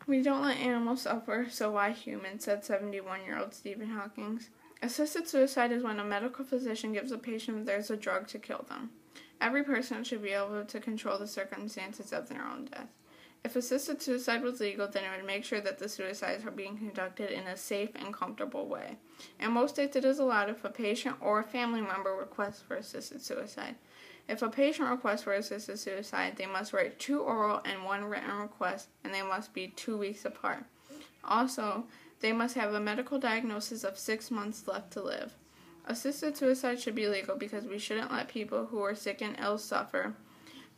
We don't let animals suffer, so why humans, said 71-year-old Stephen Hawking. Assisted suicide is when a medical physician gives a patient of theirs a drug to kill them. Every person should be able to control the circumstances of their own death. If assisted suicide was legal, then it would make sure that the suicides are being conducted in a safe and comfortable way. In most states, it is allowed if a patient or a family member requests for assisted suicide. If a patient requests for assisted suicide, they must write 2 oral and 1 written requests, and they must be 2 weeks apart. Also, they must have a medical diagnosis of 6 months left to live. Assisted suicide should be legal because we shouldn't let people who are sick and ill suffer.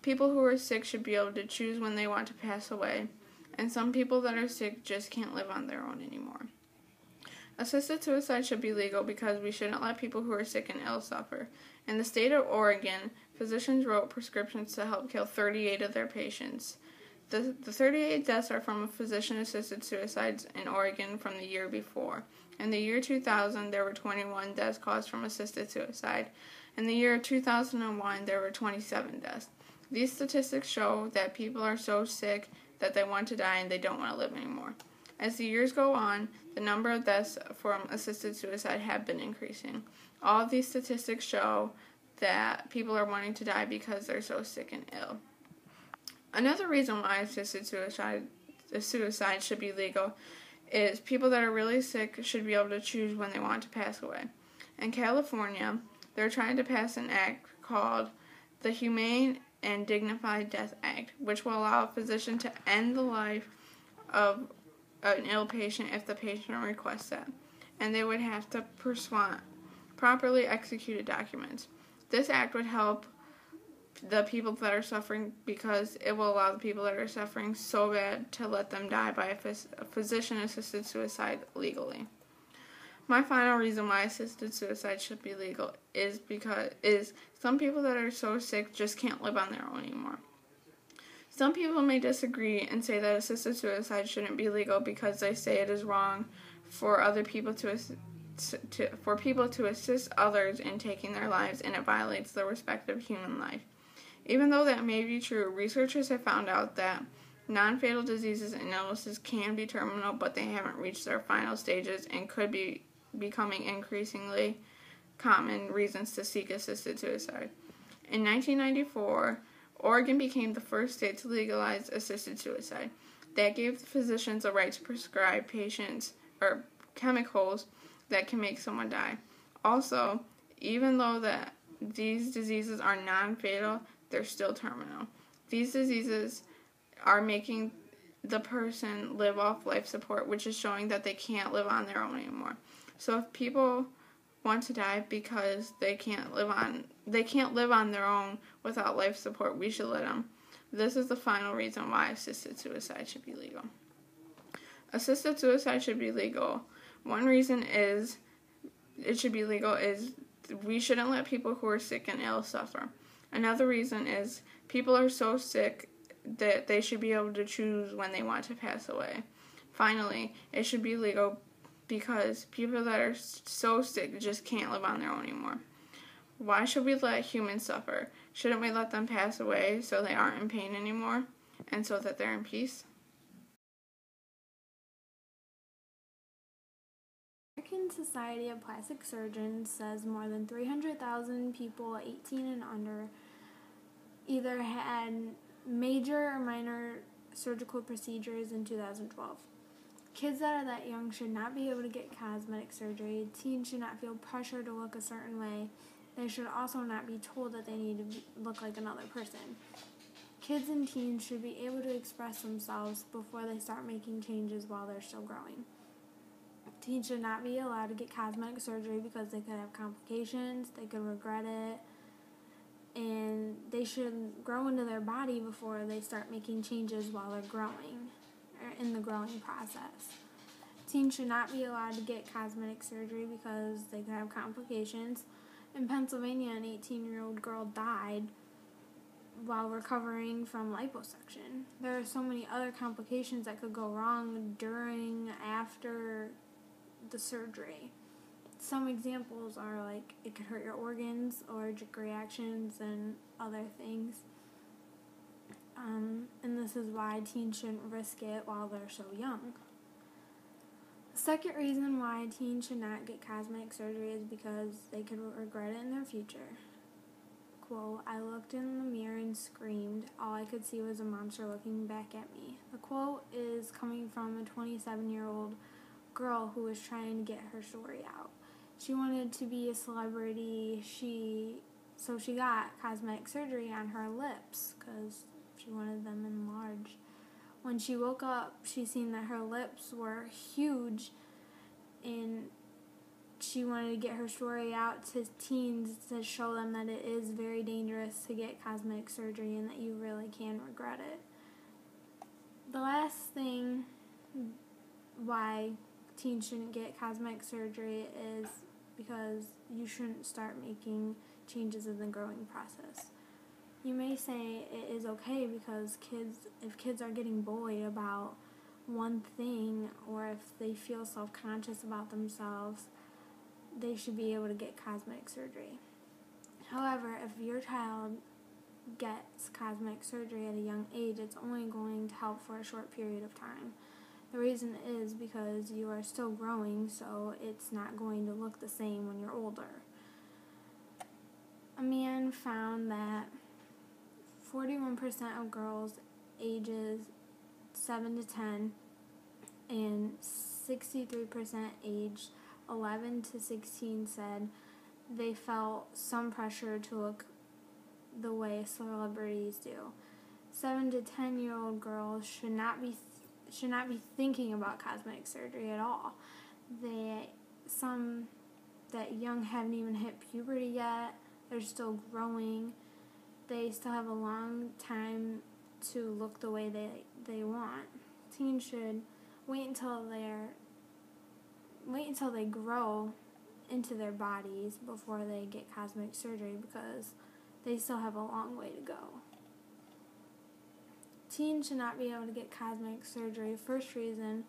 People who are sick should be able to choose when they want to pass away, and some people that are sick just can't live on their own anymore. Assisted suicide should be legal because we shouldn't let people who are sick and ill suffer. In the state of Oregon, physicians wrote prescriptions to help kill 38 of their patients. The 38 deaths are from physician-assisted suicides in Oregon from the year before. In the year 2000, there were 21 deaths caused from assisted suicide. In the year 2001, there were 27 deaths. These statistics show that people are so sick that they want to die and they don't want to live anymore. As the years go on, the number of deaths from assisted suicide have been increasing. All of these statistics show that people are wanting to die because they're so sick and ill. Another reason why assisted suicide should be legal is people that are really sick should be able to choose when they want to pass away. In California, they're trying to pass an act called the Humane and Dignified Death Act, which will allow a physician to end the life of an ill patient if the patient requests that, and they would have to properly executed documents. This act would help the people that are suffering because it will allow the people that are suffering so bad to let them die by a physician-assisted suicide legally. My final reason why assisted suicide should be legal is because some people that are so sick just can't live on their own anymore. Some people may disagree and say that assisted suicide shouldn't be legal because they say it is wrong for other people to assist others in taking their lives, and it violates the respect of human life. Even though that may be true, researchers have found out that non-fatal diseases and illnesses can be terminal, but they haven't reached their final stages and could be becoming increasingly common reasons to seek assisted suicide. In 1994, Oregon became the first state to legalize assisted suicide. That gave physicians a right to prescribe patients or chemicals that can make someone die. Also, even though that these diseases are non-fatal, they're still terminal. These diseases are making the person live off life support, which is showing that they can't live on their own anymore. So if people want to die because they can't live on their own without life support, we should let them. This is the final reason why assisted suicide should be legal. Assisted suicide should be legal. One reason is it should be legal is we shouldn't let people who are sick and ill suffer. Another reason is people are so sick that they should be able to choose when they want to pass away. Finally, it should be legal because people that are so sick just can't live on their own anymore. Why should we let humans suffer? Shouldn't we let them pass away so they aren't in pain anymore and so that they're in peace? American Society of Plastic Surgeons says more than 300,000 people 18 and under either had major or minor surgical procedures in 2012. Kids that are that young should not be able to get cosmetic surgery. Teens should not feel pressure to look a certain way. They should also not be told that they need to look like another person. Kids and teens should be able to express themselves before they start making changes while they're still growing. Teens should not be allowed to get cosmetic surgery because they could have complications, they could regret it, and they should grow into their body before they start making changes while they're growing, or in the growing process. Teens should not be allowed to get cosmetic surgery because they could have complications. In Pennsylvania, an 18-year-old girl died while recovering from liposuction. There are so many other complications that could go wrong during, after the surgery. Some examples are like it could hurt your organs, allergic reactions, and other things. and this is why teens shouldn't risk it while they're so young. The second reason why teens should not get cosmetic surgery is because they could regret it in their future. Quote, "I looked in the mirror and screamed. All I could see was a monster looking back at me." The quote is coming from a 27-year-old girl who was trying to get her story out. She wanted to be a celebrity, so she got cosmetic surgery on her lips because she wanted them enlarged. When she woke up, she seen that her lips were huge, and she wanted to get her story out to teens to show them that it is very dangerous to get cosmetic surgery and that you really can regret it. The last thing why teens shouldn't get cosmetic surgery is because you shouldn't start making changes in the growing process. You may say it is okay because if kids are getting bullied about one thing, or if they feel self-conscious about themselves, they should be able to get cosmetic surgery. However, if your child gets cosmetic surgery at a young age, it's only going to help for a short period of time. The reason is because you are still growing, so it's not going to look the same when you're older. A man found that 41% of girls ages 7 to 10 and 63% aged 11 to 16 said they felt some pressure to look the way celebrities do. 7 to 10-year-old girls should not be thinking about cosmetic surgery at all. Some that young haven't even hit puberty yet. They're still growing. They still have a long time to look the way they want. Teens should wait until they grow into their bodies before they get cosmetic surgery because they still have a long way to go. Teens should not be able to get cosmetic surgery. First reason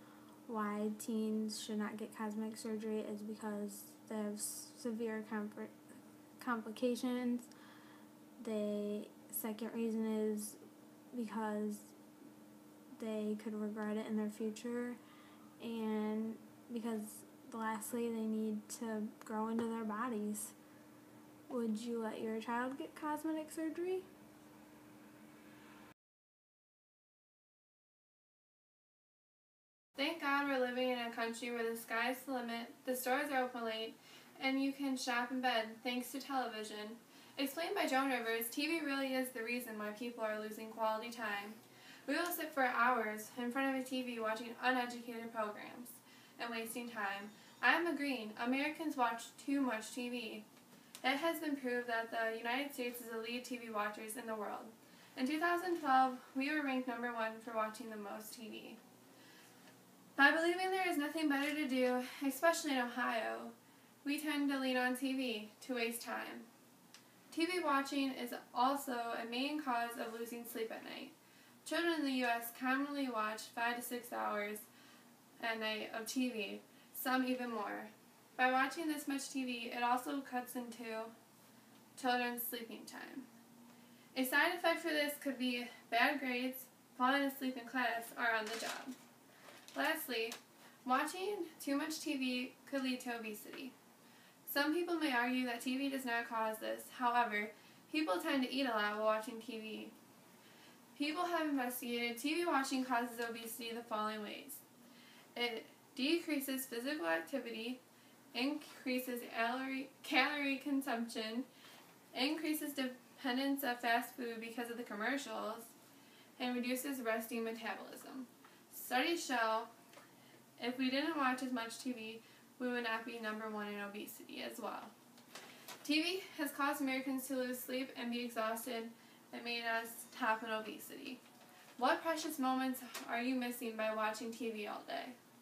why teens should not get cosmetic surgery is because they have severe complications. The second reason is because they could regret it in their future, and because lastly they need to grow into their bodies. Would you let your child get cosmetic surgery? Thank God we're living in a country where the sky's the limit, the stores are open late, and you can shop in bed thanks to television. Explained by Joan Rivers, TV really is the reason why people are losing quality time. We will sit for hours in front of a TV watching uneducated programs and wasting time. I am agreeing. Americans watch too much TV. It has been proved that the United States is the lead TV watchers in the world. In 2012, we were ranked number 1 for watching the most TV. By believing there is nothing better to do, especially in Ohio, we tend to lean on TV to waste time. TV watching is also a main cause of losing sleep at night. Children in the U.S. commonly watch 5 to 6 hours a night of TV, some even more. By watching this much TV, it also cuts into children's sleeping time. A side effect for this could be bad grades, falling asleep in class, or on the job. Lastly, watching too much TV could lead to obesity. Some people may argue that TV does not cause this. However, people tend to eat a lot while watching TV. People have investigated TV watching causes obesity the following ways. It decreases physical activity, increases calorie consumption, increases dependence of fast food because of the commercials, and reduces resting metabolism. Studies show if we didn't watch as much TV, we would not be number 1 in obesity as well. TV has caused Americans to lose sleep and be exhausted and made us top in obesity. What precious moments are you missing by watching TV all day?